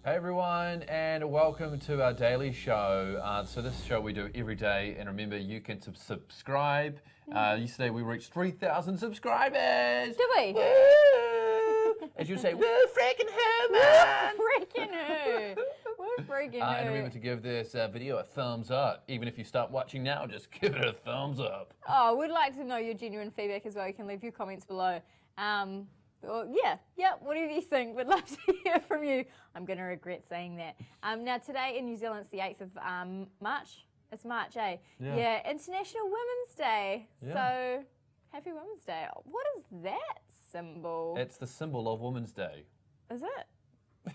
Hey everyone, and welcome to our daily show. So this show we do every day, and remember you can subscribe. Yesterday we reached 3,000 subscribers. Did we? Woo! As you say, woo, freaking who, man! Freaking who? We're freaking who? And remember to give this video a thumbs up. Even if you stop watching now, just give it a thumbs up. Oh, we'd like to know your genuine feedback as well. You can leave your comments below. Whatever you think, we'd love to hear from you. I'm going to regret saying that. Now today in New Zealand, it's the 8th of March. It's March, eh? Yeah, International Women's Day. Yeah. So, happy Women's Day. What is that symbol? It's the symbol of Women's Day. Is it?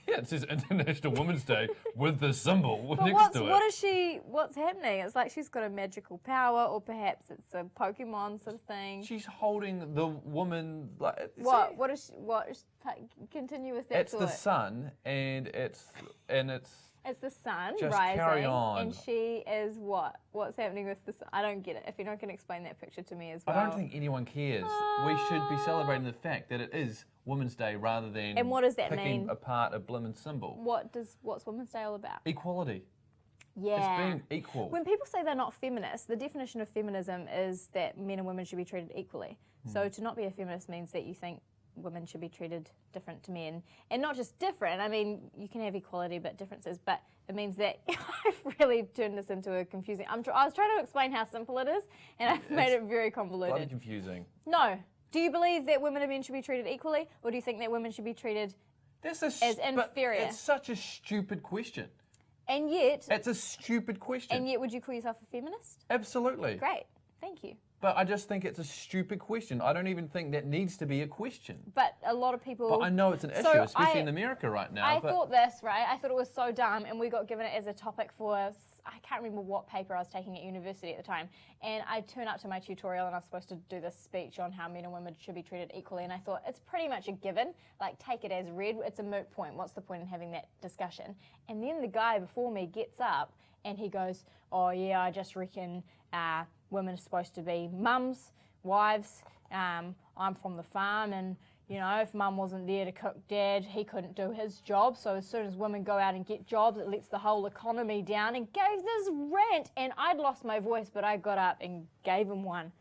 Yeah, it says International Women's Day with the symbol But next to it. what's happening? It's like she's got a magical power, or perhaps it's a Pokemon sort of thing. She's holding the woman. Like, Continue with that it's thought. the sun, and it's It's the sun Just rising, carry on. and she is what? What's happening with the sun? I don't get it. If you're not going to explain that picture to me as well. I don't think anyone cares. We should be celebrating the fact that it is Women's Day rather than And what does that picking mean? apart a blimmin' symbol. What's Women's Day all about? Equality. Yeah. It's being equal. When people say they're not feminists, the definition of feminism is that men and women should be treated equally. So to not be a feminist means that you think women should be treated different to men. And not just different, I mean, you can have equality but differences, but it means that I've really turned this into a confusing... I was trying to explain how simple it is, and I've made it very convoluted. Bloody confusing. No. Do you believe that women and men should be treated equally, or do you think that women should be treated as inferior? It's such a stupid question. And yet... It's a stupid question. And yet, would you call yourself a feminist? Absolutely. Great. Thank you. But I just think it's a stupid question. I don't even think that needs to be a question. But a lot of people... But I know it's an issue, especially in America right now. I thought this, right? I thought it was so dumb, and we got given it as a topic for... I can't remember what paper I was taking at university at the time. And I turned up to my tutorial, and I was supposed to do this speech on how men and women should be treated equally. And I thought, it's pretty much a given. Like, take it as read. It's a moot point. What's the point in having that discussion? And then the guy before me gets up, and he goes, oh, yeah, I just reckon... women are supposed to be mums, wives. I'm from the farm, and you know, if mum wasn't there to cook dad, he couldn't do his job. So as soon as women go out and get jobs, it lets the whole economy down. And gave this rant, and I'd lost my voice, but I got up and gave him one.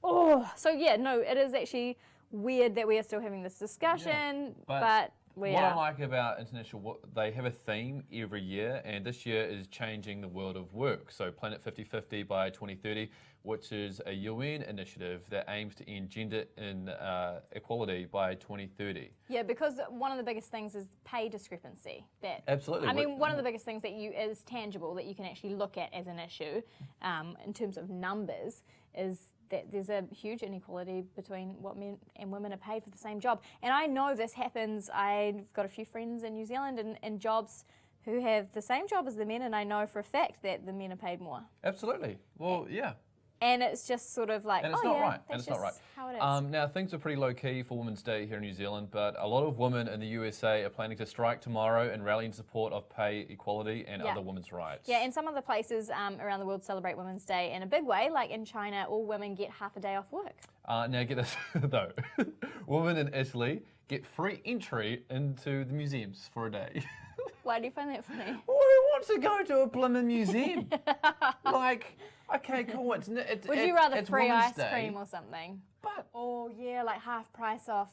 Oh, so yeah, no, it is actually weird that we are still having this discussion, but we What are. I like about International, they have a theme every year, and this year is changing the world of work. So Planet 50-50 by 2030, which is a UN initiative that aims to end gender inequality by 2030. Yeah, because one of the biggest things is pay discrepancy. That Absolutely. I mean, one of the biggest things that is tangible that you can actually look at as an issue in terms of numbers is that there's a huge inequality between what men and women are paid for the same job. And I know this happens. I've got a few friends in New Zealand in jobs who have the same job as the men, and I know for a fact that the men are paid more. Absolutely. Well, yeah. And it's just sort of like, And it's oh not yeah, right. that's And it's just not right. how it is. Now, things are pretty low-key for Women's Day here in New Zealand, but a lot of women in the USA are planning to strike tomorrow and rally in support of pay equality and other women's rights. Yeah, and some other places around the world celebrate Women's Day in a big way. Like in China, all women get half a day off work. Now, get this, though. Women in Italy get free entry into the museums for a day. Why do you find that funny? Well, who wants to go to a blooming museum? Like, okay, cool. Would you rather it's free Women's ice Day, cream or something? But Oh yeah, like half price off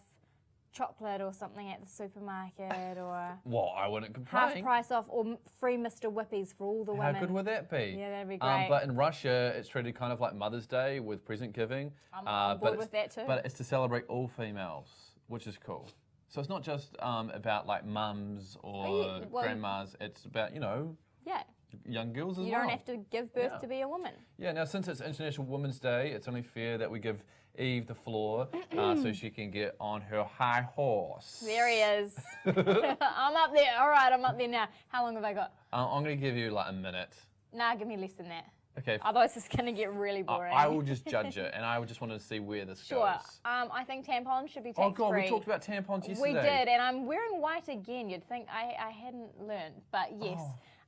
chocolate or something at the supermarket, or well, I wouldn't half complain. price off, or free Mr. Whippies for all the How women. good would that be? Yeah, that'd be great. But in Russia, it's treated kind of like Mother's Day with present giving. I'm on board with that too. But it's to celebrate all females, which is cool. So it's not just about like mums or grandmas. It's about, you know, Yeah, young girls as you well. don't have to give birth to be a woman. Yeah, now since it's International Women's Day, it's only fair that we give Eve the floor so she can get on her high horse. There he is. I'm up there. All right, I'm up there now. How long have I got? I'm going to give you like a minute. Nah, give me less than that. Okay. Otherwise, it's going to get really boring. I will just judge it, and I just wanted to see where this Sure. goes. I think tampons should be Oh tax-free. God, we talked about tampons yesterday. We did, and I'm wearing white again. You'd think I hadn't learned, but yes.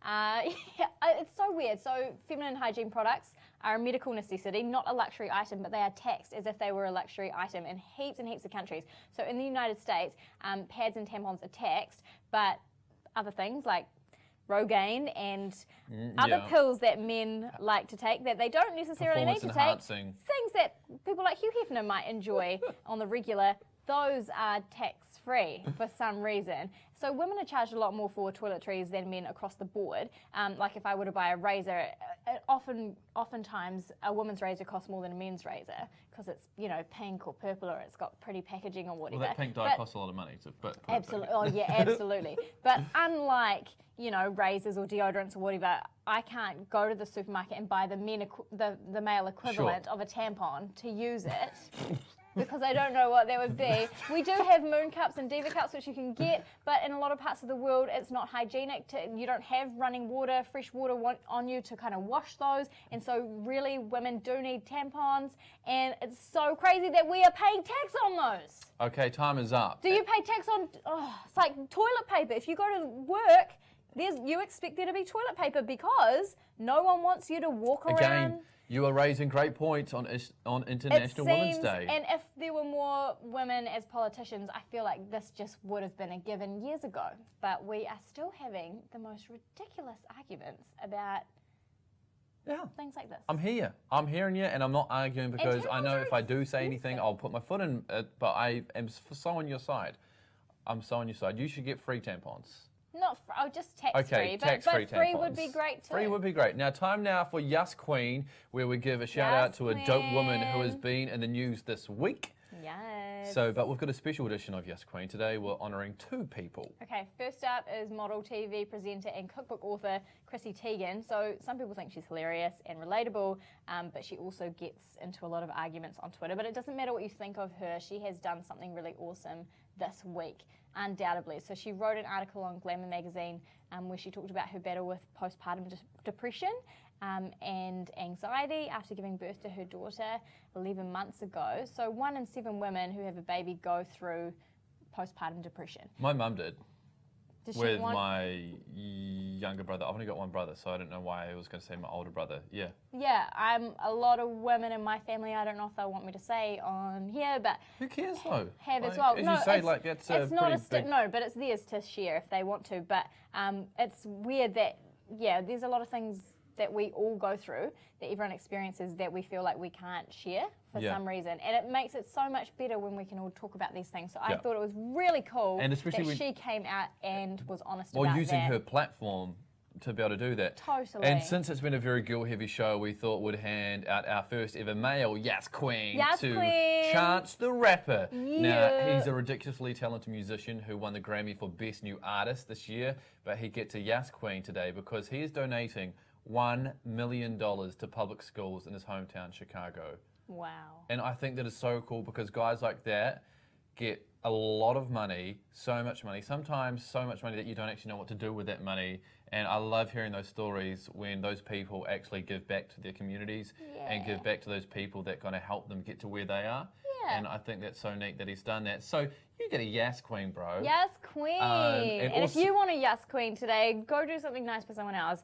It's so weird. So feminine hygiene products are a medical necessity, not a luxury item, but they are taxed as if they were a luxury item in heaps and heaps of countries. So in the United States, pads and tampons are taxed, but other things like Rogaine and other pills that men like to take that they don't necessarily need to take. Things that people like Hugh Hefner might enjoy on the regular, those are tax-free for some reason. So women are charged a lot more for toiletries than men across the board. Like if I were to buy a razor, oftentimes a woman's razor costs more than a men's razor because it's, you know, pink or purple or it's got pretty packaging or whatever. Well, that pink dye costs a lot of money. Absolutely. Oh, yeah, absolutely. But unlike, you know, razors or deodorants or whatever, I can't go to the supermarket and buy the male equivalent of a tampon to use it. Because I don't know what that would be. We do have moon cups and diva cups which you can get, but in a lot of parts of the world it's not hygienic. You don't have running water, fresh water on you to kind of wash those, and so really women do need tampons, and it's so crazy that we are paying tax on those. Okay, time is up. Do you pay tax on, it's like toilet paper. If you go to work, you expect there to be toilet paper because no one wants you to walk around. Again, you are raising great points on International Women's Day. And if there were more women as politicians, I feel like this just would have been a given years ago. But we are still having the most ridiculous arguments about things like this. I'm hearing you, and I'm not arguing because I know if I do say anything, I'll put my foot in it, but I am so on your side. I'm so on your side. You should get free tampons. Just tax-free, but free would be great too. Free would be great. Now, time now for Yass Queen, where we give a shout out to a dope woman who has been in the news this week. Yes. But we've got a special edition of Yass Queen. Today we're honouring two people. Okay, first up is model, TV presenter and cookbook author Chrissy Teigen. So some people think she's hilarious and relatable, but she also gets into a lot of arguments on Twitter. But it doesn't matter what you think of her, she has done something really awesome this week, undoubtedly. So she wrote an article on Glamour magazine where she talked about her battle with postpartum depression and anxiety after giving birth to her daughter 11 months ago. So 1 in 7 women who have a baby go through postpartum depression. My mum did. With my younger brother. I've only got one brother, so I don't know why I was going to say my older brother. Yeah. Yeah, a lot of women in my family, I don't know if they'll want me to say on here, but... Who cares, though? Have as well. As you say, that's it's not a big... No, but it's theirs to share if they want to. But it's weird that, there's a lot of things that we all go through, that everyone experiences, that we feel like we can't share for some reason. And it makes it so much better when we can all talk about these things. So I thought it was really cool that she came out and was honest about that. Well, using her platform to be able to do that. Totally. And since it's been a very girl-heavy show, we thought we'd hand out our first ever male Yass Queen to Chance the Rapper. Yeah. Now, he's a ridiculously talented musician who won the Grammy for Best New Artist this year, but he gets a Yass Queen today because he is donating $1 million to public schools in his hometown, Chicago. Wow. And I think that is so cool because guys like that get a lot of money, so much money, sometimes so much money that you don't actually know what to do with that money. And I love hearing those stories when those people actually give back to their communities and give back to those people that kind of help them get to where they are. Yeah. And I think that's so neat that he's done that. So you get a Yass Queen, bro. Yass Queen. And if you want a Yass Queen today, go do something nice for someone else.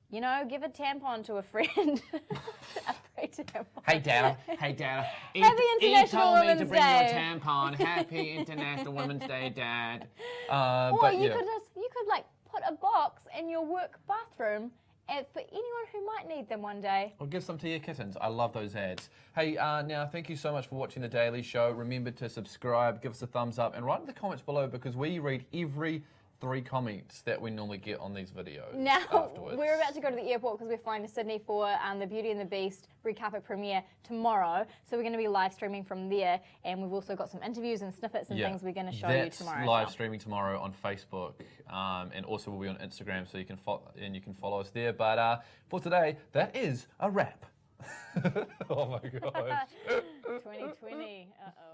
You know, give a tampon to a friend. A free tampon. Hey, Dad. Happy International Women's Day. He told me to bring you a tampon. Happy International Women's Day, Dad. Or you could like put a box in your work bathroom for anyone who might need them one day. Or give some to your kittens. I love those ads. Hey, now thank you so much for watching The Daily Show. Remember to subscribe, give us a thumbs up, and write in the comments below because we read every 3 comments that we normally get on these videos. Now, afterwards. We're about to go to the airport because we're flying to Sydney for the Beauty and the Beast red carpet premiere tomorrow. So we're going to be live streaming from there, and we've also got some interviews and snippets and things we're going to show you tomorrow. That's live streaming tomorrow on Facebook, and also we'll be on Instagram, so you can follow us there. But for today, that is a wrap. Oh my gosh. 2020. Uh-oh.